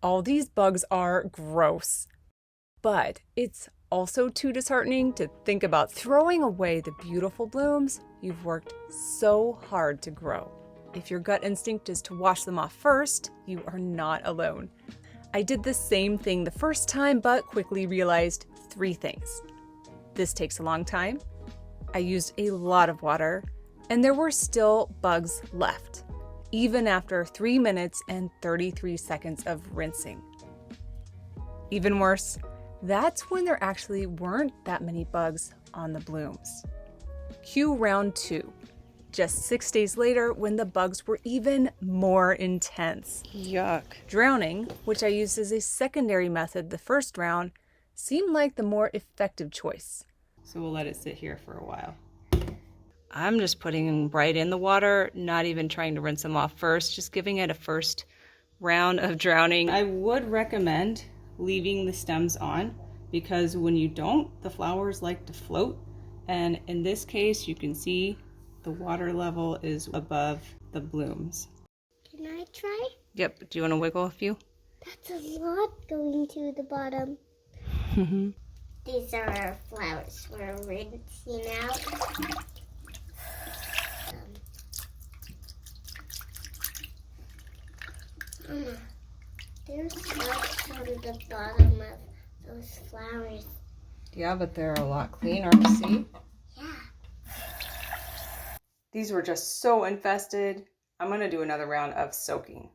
all these bugs are gross. But it's also too disheartening to think about throwing away the beautiful blooms you've worked so hard to grow. If your gut instinct is to wash them off first, you are not alone. I did the same thing the first time, but quickly realized 3 things. This takes a long time, I used a lot of water, and there were still bugs left, even after 3 minutes and 33 seconds of rinsing. Even worse, that's when there actually weren't that many bugs on the blooms. Cue round 2. Just 6 days later, when the bugs were even more intense. Yuck. Drowning, which I used as a secondary method the first round, seemed like the more effective choice. So we'll let it sit here for a while. I'm just putting them right in the water, not even trying to rinse them off first, just giving it a first round of drowning. I would recommend leaving the stems on because when you don't, the flowers like to float. And in this case, you can see the water level is above the blooms. Can I try? Yep. Do you want to wiggle a few? That's a lot going to the bottom. These are our flowers we're rinsing out. There's bugs on the bottom of those flowers. Yeah, but they're a lot cleaner, see? Yeah. These were just so infested. I'm gonna do another round of soaking.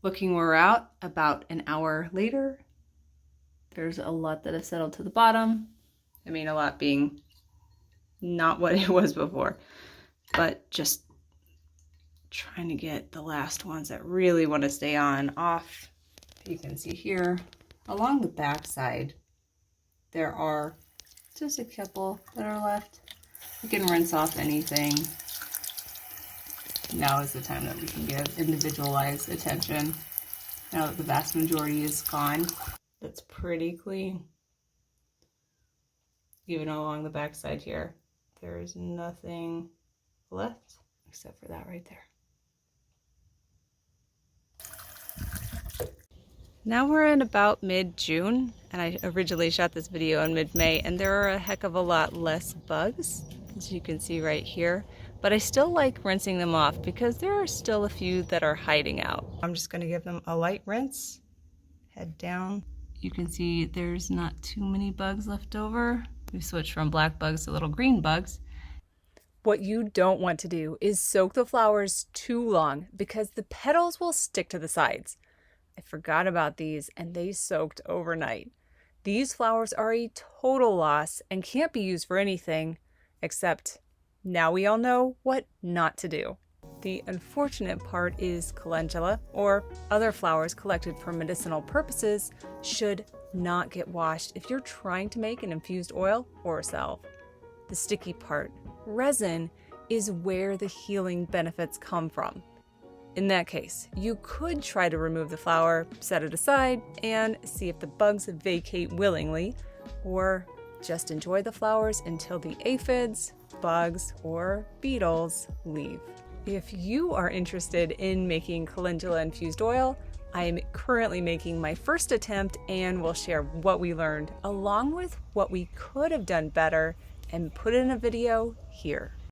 Looking where we're out, about an hour later, there's a lot that has settled to the bottom. I mean, a lot being not what it was before, but just trying to get the last ones that really want to stay on off. You can see here along the back side, there are just a couple that are left. You can rinse off anything. Now is the time that we can give individualized attention. Now that the vast majority is gone, that's pretty clean. Even along the back side here, there's nothing left except for that right there. Now we're in about mid-June, and I originally shot this video in mid-May, and there are a heck of a lot less bugs, as you can see right here. But I still like rinsing them off because there are still a few that are hiding out. I'm just gonna give them a light rinse, head down. You can see there's not too many bugs left over. We've switched from black bugs to little green bugs. What you don't want to do is soak the flowers too long because the petals will stick to the sides. I forgot about these and they soaked overnight. These flowers are a total loss and can't be used for anything except now we all know what not to do. The unfortunate part is calendula, or other flowers collected for medicinal purposes, should not get washed if you're trying to make an infused oil or a salve. The sticky part, resin, is where the healing benefits come from. In that case, you could try to remove the flower, set it aside, and see if the bugs vacate willingly, or just enjoy the flowers until the aphids, bugs, or beetles leave. If you are interested in making calendula infused oil, I am currently making my first attempt and will share what we learned along with what we could have done better and put in a video here.